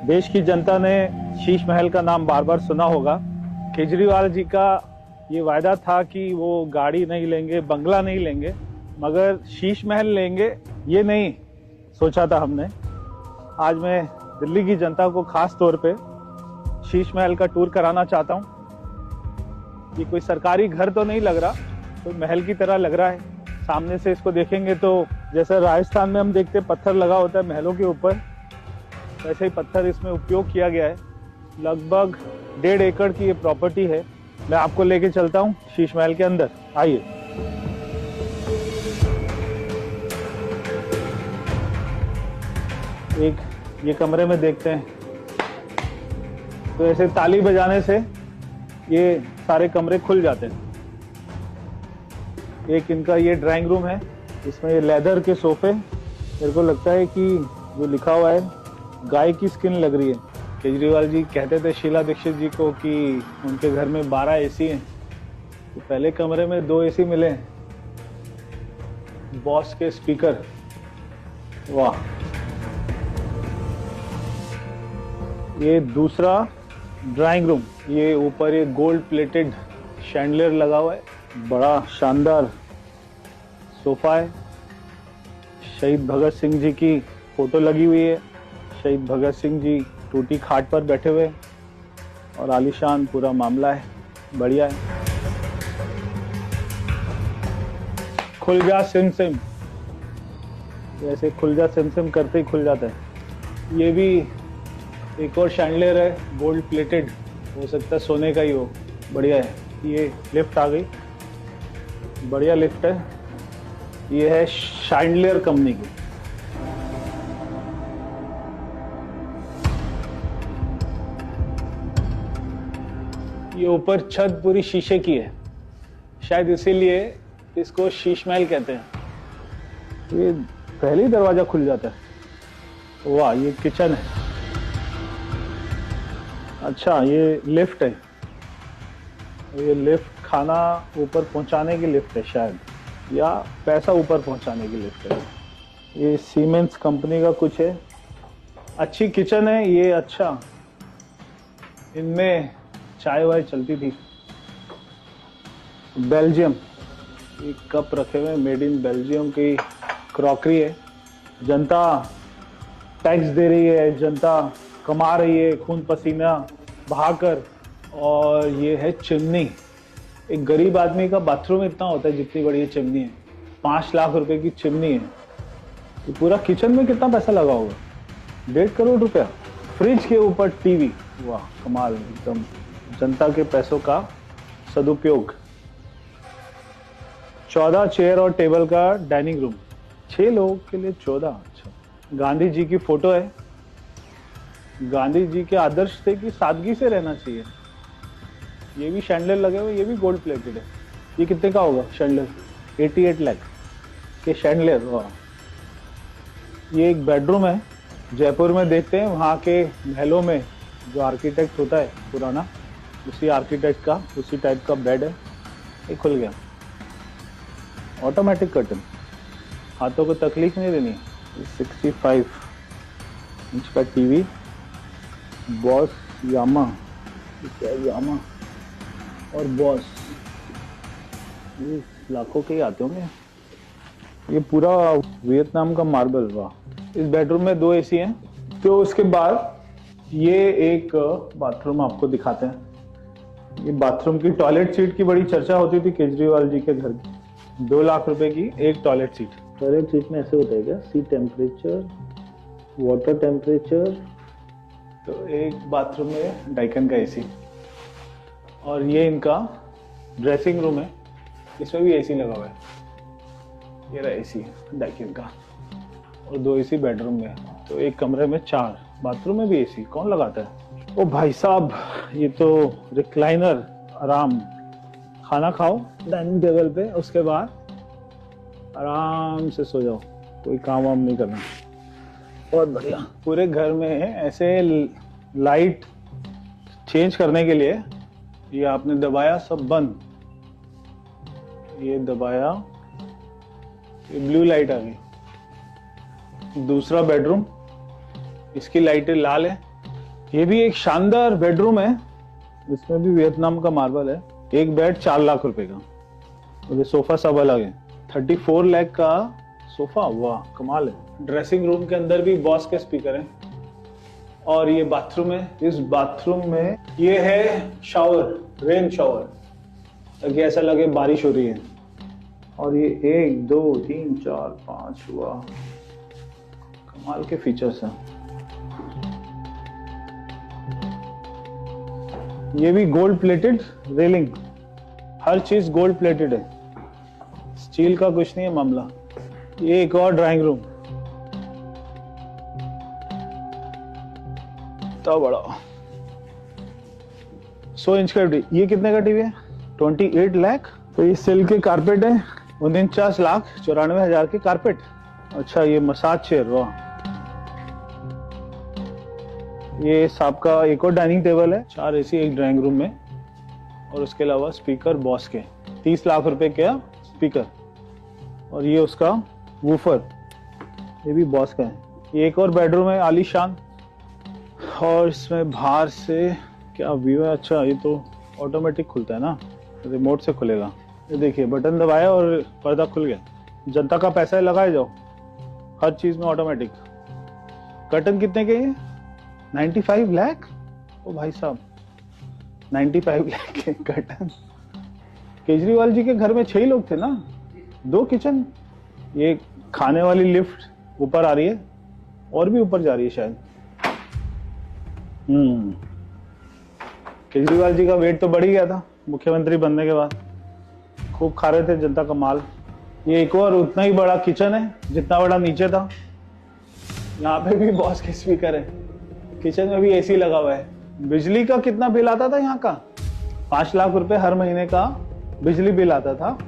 देश की जनता ने शीश महल का नाम बार बार सुना होगा। केजरीवाल जी का ये वायदा था कि वो गाड़ी नहीं लेंगे, बंगला नहीं लेंगे, मगर शीश महल लेंगे ये नहीं सोचा था हमने। आज मैं दिल्ली की जनता को खास तौर पे शीश महल का टूर कराना चाहता हूँ। ये कोई सरकारी घर तो नहीं लग रहा, तो महल की तरह लग रहा है। सामने से इसको देखेंगे तो जैसे राजस्थान में हम देखते पत्थर लगा होता है महलों के ऊपर, वैसे ही पत्थर इसमें उपयोग किया गया है। लगभग 1.5 एकड़ की ये प्रॉपर्टी है। मैं आपको लेके चलता हूँ शीश महल के अंदर, आइए। एक ये कमरे में देखते हैं, तो ऐसे ताली बजाने से ये सारे कमरे खुल जाते हैं। एक इनका ये ड्राइंग रूम है, इसमें ये लेदर के सोफे, मेरे को लगता है कि जो लिखा हुआ है गाय की स्किन लग रही है। केजरीवाल जी कहते थे शीला दीक्षित जी को कि उनके घर में 12 एसी हैं, तो पहले कमरे में 2 एसी मिले। बॉस के स्पीकर, वाह। ये दूसरा ड्राइंग रूम, ये ऊपर ये गोल्ड प्लेटेड शैंडलियर लगा हुआ है, बड़ा शानदार सोफा है। शहीद भगत सिंह जी की फोटो लगी हुई है। शहीद भगत सिंह जी टूटी खाट पर बैठे हुए और आलीशान पूरा मामला है, बढ़िया है। खुल जा सिम सिम, जैसे खुल जा सिम सिम करते ही खुल जाता है। ये भी एक और शैंडलियर है, गोल्ड प्लेटेड, हो सकता है सोने का ही हो, बढ़िया है। ये लिफ्ट आ गई, बढ़िया लिफ्ट है। ये है शैंडलियर कंपनी की। ये ऊपर छत पूरी शीशे की है, शायद इसीलिए इसको शीश महल कहते हैं। ये पहले ही दरवाजा खुल जाता है। वाह, ये किचन है। अच्छा, ये लिफ्ट है। ये लिफ्ट खाना ऊपर पहुंचाने की लिफ्ट है शायद, या पैसा ऊपर पहुंचाने की लिफ्ट है। ये सीमेंस कंपनी का कुछ है। अच्छी किचन है ये। अच्छा, इनमें चाय वाय चलती थी। बेल्जियम, एक कप रखे हुए, मेड इन बेल्जियम की क्रॉकरी है। जनता टैक्स दे रही है, जनता कमा रही है खून पसीना बहाकर। और ये है चिमनी। एक गरीब आदमी का बाथरूम इतना होता है जितनी बड़ी ये चिमनी है। 5 लाख रुपए की चिमनी है। तो पूरा किचन में कितना पैसा लगा होगा? 1.5 करोड़ रुपया। फ्रिज के ऊपर टीवी, वाह कमाल, एकदम जनता के पैसों का सदुपयोग। 14 चेयर और टेबल का डाइनिंग रूम, 6 लोगों के लिए 14। अच्छा, गांधी जी की फोटो है। गांधी जी के आदर्श थे कि सादगी से रहना चाहिए। ये भी शैंडलियर लगे हुए, ये भी गोल्ड प्लेटेड है। ये कितने का होगा शैंडलियर? 88 लाख के शैंडलियर, वाह। ये एक बेडरूम है, जयपुर में देखते हैं वहाँ के महलों में जो आर्किटेक्ट होता है पुराना, उसी आर्किटेक्ट का उसी टाइप का बेड है। ये खुल गया, ऑटोमेटिक कर्टन, हाथों को तकलीफ नहीं देनी। 65 इंच का टीवी, बॉस यामा, क्या यामा और बॉस, ये लाखों के ही आते होंगे। ये पूरा वियतनाम का मार्बल, वाह। इस बेडरूम में 2 एसी हैं। तो उसके बाद ये एक बाथरूम आपको दिखाते हैं। ये बाथरूम की टॉयलेट सीट की बड़ी चर्चा होती थी केजरीवाल जी के घर की। 2 लाख रुपए की एक टॉयलेट सीट। टॉयलेट सीट में ऐसे होता है क्या? सी टेम्परेचर, वाटर टेम्परेचर। तो एक बाथरूम में डाइकन का एसी। और ये इनका ड्रेसिंग रूम है, इसमें भी एसी लगा हुआ है। ये रहा एसी डाइकन का, और 2 एसी बेडरूम में। तो एक कमरे में 4, बाथरूम में भी एसी। कौन लगाता है? ओ भाई साहब, ये तो रिक्लाइनर, आराम। खाना खाओ डाइनिंग टेबल पे, उसके बाद आराम से सो जाओ, कोई काम वाम नहीं करना। बहुत बढ़िया। पूरे घर में ऐसे लाइट चेंज करने के लिए ये आपने दबाया, सब बंद। ये दबाया, ये ब्लू लाइट आ गई। दूसरा बेडरूम, इसकी लाइटें लाल है, ये भी एक शानदार बेडरूम है, इसमें भी वियतनाम का मार्बल है। एक बेड 4 लाख रुपए का और ये सोफा सब अलग है। 34 लाख का सोफा, वाह कमाल है। ड्रेसिंग रूम के अंदर भी बॉस के स्पीकर हैं और ये बाथरूम है। इस बाथरूम में ये है शावर, रेन शावर, ताकि ऐसा लगे बारिश हो रही है। और ये 1 2 3 4 5, वाह कमाल के फीचर्स हैं। ये भी गोल्ड प्लेटेड रेलिंग, हर चीज गोल्ड प्लेटेड है, स्टील का कुछ नहीं है मामला। ये एक और ड्राइंग रूम, तो बड़ा 100 इंच का टीवी। ये कितने का टीवी है? 28 लाख। तो ये सिल्क के कारपेट है, 49,94,000 के कारपेट। अच्छा ये मसाज चेयर, वाह। ये सांप का एक और डाइनिंग टेबल है, 4 एसी एक ड्राइंग रूम में, और उसके अलावा स्पीकर बॉस के 30 लाख रुपए का स्पीकर। और ये उसका वूफर, ये भी बॉस का है। ये एक और बेडरूम है आलीशान, और इसमें बाहर से क्या व्यू है। अच्छा ये तो ऑटोमेटिक खुलता है ना, रिमोट से खुलेगा। ये देखिए बटन दबाया और पर्दा खुल गया। जनता का पैसा है, लगाए जाओ, हर चीज में ऑटोमेटिक। कर्टन कितने के हैं? 95 लाख। ओ भाई साहब 95 लाख के कर्टन। केजरीवाल जी के घर में 6 ही लोग थे ना, 2 किचन। ये खाने वाली लिफ्ट ऊपर आ रही है और भी ऊपर जा रही है शायद। केजरीवाल जी का वेट तो बढ़ ही गया था मुख्यमंत्री बनने के बाद, खूब खा रहे थे जनता का माल। ये एक और उतना ही बड़ा किचन है जितना बड़ा नीचे था। यहाँ पे भी बॉस के स्पीकर है, किचन में भी एसी लगा हुआ है। बिजली का कितना बिल आता था यहाँ का? 5 लाख रुपए हर महीने का बिजली बिल आता था,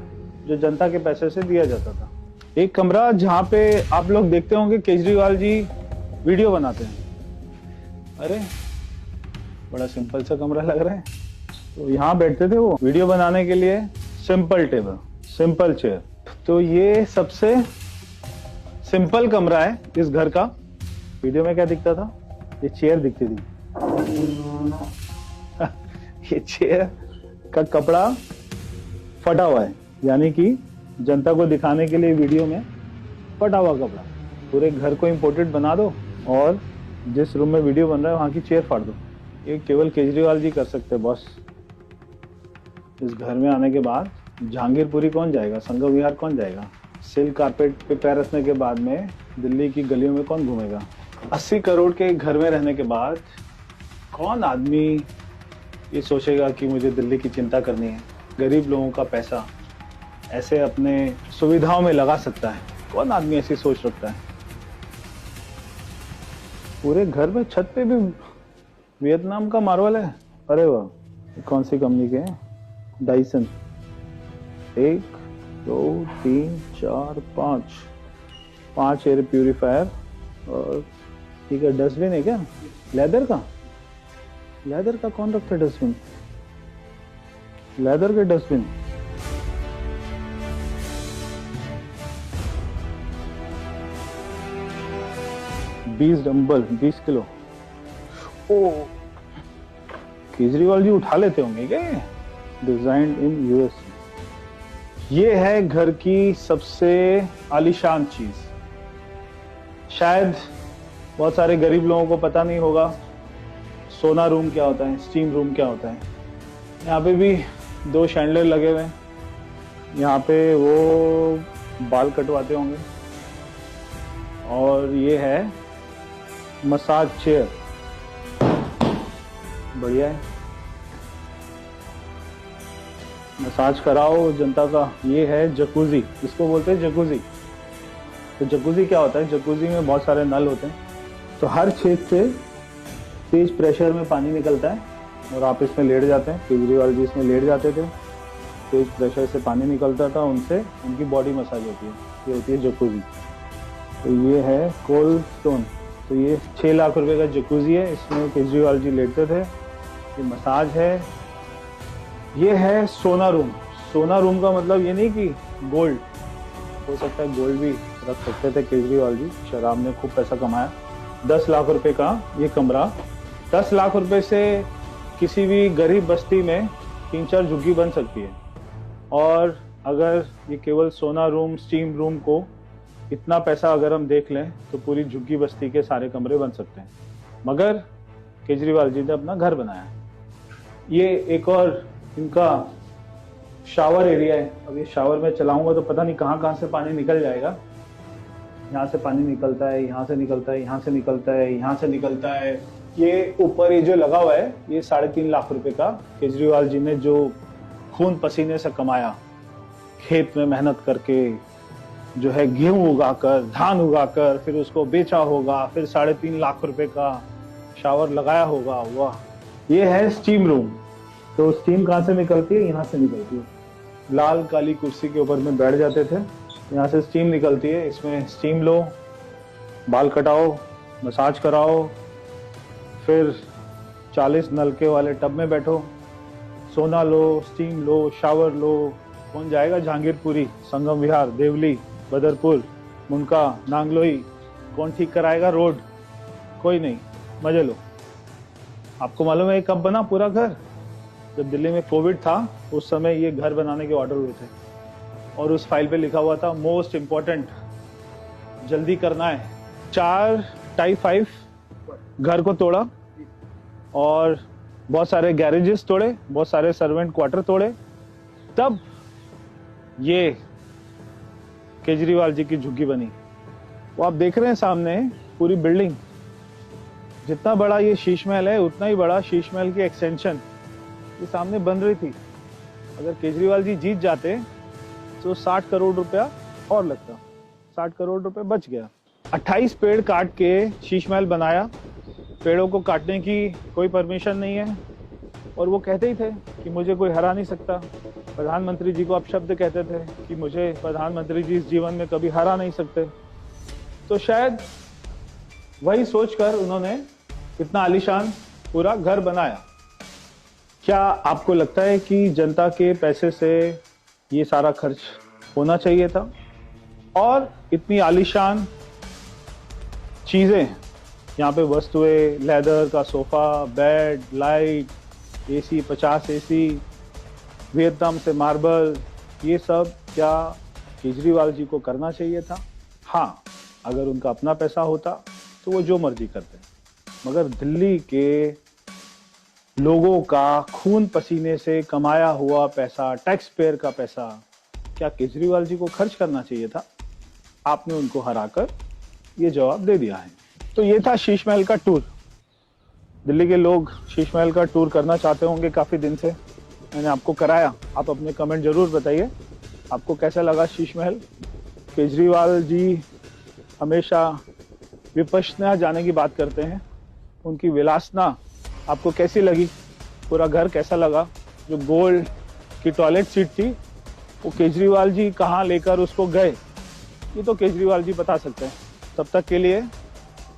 जो जनता के पैसे से दिया जाता था। एक कमरा जहाँ पे आप लोग देखते होंगे केजरीवाल जी वीडियो बनाते हैं। अरे बड़ा सिंपल सा कमरा लग रहा है। तो यहाँ बैठते थे वो वीडियो बनाने के लिए। Simple table, simple chair. तो ये सबसे सिंपल कमरा है इस घर का। वीडियो में क्या दिखता था? ये चेयर दिखती थी। ये चेयर का कपड़ा फटा हुआ है, यानी कि जनता को दिखाने के लिए वीडियो में फटा हुआ कपड़ा। पूरे घर को इम्पोर्टेड बना दो और जिस रूम में वीडियो बन रहा है वहां की चेयर फाड़ दो। ये केवल केजरीवाल जी कर सकते हैं बॉस। इस घर में आने के बाद जहांगीरपुरी कौन जाएगा, संगम विहार कौन जाएगा? सिल्क कारपेट पे पैर रखने के बाद में दिल्ली की गलियों में कौन घूमेगा? 80 करोड़ के घर में रहने के बाद कौन आदमी ये सोचेगा कि मुझे दिल्ली की चिंता करनी है? गरीब लोगों का पैसा ऐसे अपने सुविधाओं में लगा सकता है? कौन आदमी ऐसी सोच रखता है? पूरे घर में छत पे भी वियतनाम का मार्बल है। अरे वाह, कौन सी कंपनी के हैं? डाइसन। 1 2 3 4 5 air purifier. और ठीक है, डस्टबिन है क्या? लेदर का? लेदर का कौन रखता है डस्टबिन? लेदर के डस्टबिन। Dumbbell 20 kilo. ओ केजरीवाल जी उठा लेते होंगे क्या? Designed in US. ये है घर की सबसे आलीशान चीज। शायद बहुत सारे गरीब लोगों को पता नहीं होगा सोना रूम क्या होता है, स्टीम रूम क्या होता है। यहाँ पे भी 2 शैंडलर लगे हुए हैं। यहाँ पे वो बाल कटवाते होंगे। और ये है मसाज चेयर, बढ़िया है, मसाज कराओ जनता का। ये है जकूजी, इसको बोलते हैं जकूजी। तो जकूजी क्या होता है? जकूजी में बहुत सारे नल होते हैं, तो हर छेद से तेज प्रेशर में पानी निकलता है और आप इसमें लेट जाते हैं। केजरीवाल जी इसमें लेट जाते थे, तेज प्रेशर से पानी निकलता था, उनसे उनकी बॉडी मसाज होती है। ये होती है जकूजी। तो ये है कोल्ड स्टोन। तो ये 6 लाख रुपए का जकूजी है, इसमें केजरीवाल जी लेटते थे। ये मसाज है। ये है सोना रूम। सोना रूम का मतलब ये नहीं कि गोल्ड, हो सकता है गोल्ड भी रख सकते थे केजरीवाल जी। शराब में खूब पैसा कमाया। 10 लाख रुपए का ये कमरा 10 लाख रुपए से किसी भी गरीब बस्ती में 3-4 झुग्गी बन सकती है। और अगर ये केवल सोना रूम, स्टीम रूम को इतना पैसा अगर हम देख लें तो पूरी झुग्गी बस्ती के सारे कमरे बन सकते हैं। मगर केजरीवाल जी ने अपना घर बनाया। ये एक और इनका शावर एरिया है। अब ये शावर में चलाऊंगा तो पता नहीं कहाँ से पानी निकल जाएगा। यहाँ से पानी निकलता है, यहाँ से निकलता है, यहाँ से निकलता है, यहाँ से निकलता है। ये ऊपर ये जो लगा हुआ है ये 3.5 लाख रुपए का केजरीवाल जी ने जो खून पसीने से कमाया, खेत में मेहनत करके जो है गेहूं उगाकर, धान उगाकर, फिर उसको बेचा होगा, फिर 3.5 लाख रुपए का शावर लगाया होगा। वाह! ये है स्टीम रूम। तो स्टीम कहाँ से निकलती है? यहाँ से निकलती है। लाल काली कुर्सी के ऊपर में बैठ जाते थे, यहाँ से स्टीम निकलती है। इसमें स्टीम लो, बाल कटाओ, मसाज कराओ, फिर 40 नलके वाले टब में बैठो, सोना लो, स्टीम लो, शावर लो। कौन जाएगा जहांगीरपुरी, संगम विहार, देवली, बदरपुर, मुनका, नांगलोई? कौन ठीक कराएगा रोड? कोई नहीं, मजे लो। आपको मालूम है ये कब बना पूरा घर? जब दिल्ली में कोविड था उस समय ये घर बनाने के ऑर्डर हुए थे और उस फाइल पे लिखा हुआ था मोस्ट इम्पोर्टेंट, जल्दी करना है। 4 टाइप 5 घर को तोड़ा और बहुत सारे गैरेजेस तोड़े, बहुत सारे सर्वेंट क्वार्टर तोड़े, तब ये केजरीवाल जी की झुग्गी बनी। वो आप देख रहे हैं सामने पूरी बिल्डिंग। जितना बड़ा ये शीश महल है उतना ही बड़ा शीश महल की एक्सटेंशन ये सामने बन रही थी। अगर केजरीवाल जी जीत जाते तो 60 करोड़ रुपया और लगता, 60 करोड़ रुपए बच गया। 28 पेड़ काट के शीश महल बनाया। पेड़ों को काटने की कोई परमिशन नहीं है और वो कहते ही थे कि मुझे कोई हरा नहीं सकता। प्रधानमंत्री जी को आप शब्द कहते थे कि मुझे प्रधानमंत्री जी इस जीवन में कभी हरा नहीं सकते। तो शायद वही सोचकर उन्होंने इतना आलीशान पूरा घर बनाया। क्या आपको लगता है कि जनता के पैसे से ये सारा खर्च होना चाहिए था? और इतनी आलीशान चीजें, यहाँ पे वस्तुएं, लेदर का sofa, bed, light, AC, 50 AC, Vietnam से मार्बल, ये सब क्या केजरीवाल जी को करना चाहिए था? हाँ, अगर उनका अपना पैसा होता तो वो जो मर्जी करते। मगर दिल्ली के लोगों का खून पसीने से कमाया हुआ पैसा, टैक्स पेयर का पैसा, क्या केजरीवाल जी को खर्च करना चाहिए था? आपने उनको हराकर ये जवाब दे दिया है। तो ये था शीश महल का टूर। दिल्ली के लोग शीश महल का टूर करना चाहते होंगे काफी दिन से, मैंने आपको कराया। आप अपने कमेंट जरूर बताइए आपको कैसा लगा शीश महल। केजरीवाल जी हमेशा विपश्यना जाने की बात करते हैं, उनकी विलासना आपको कैसी लगी? पूरा घर कैसा लगा? जो गोल्ड की टॉयलेट सीट थी वो केजरीवाल जी कहाँ लेकर उसको गए, ये तो केजरीवाल जी बता सकते हैं। तब तक के लिए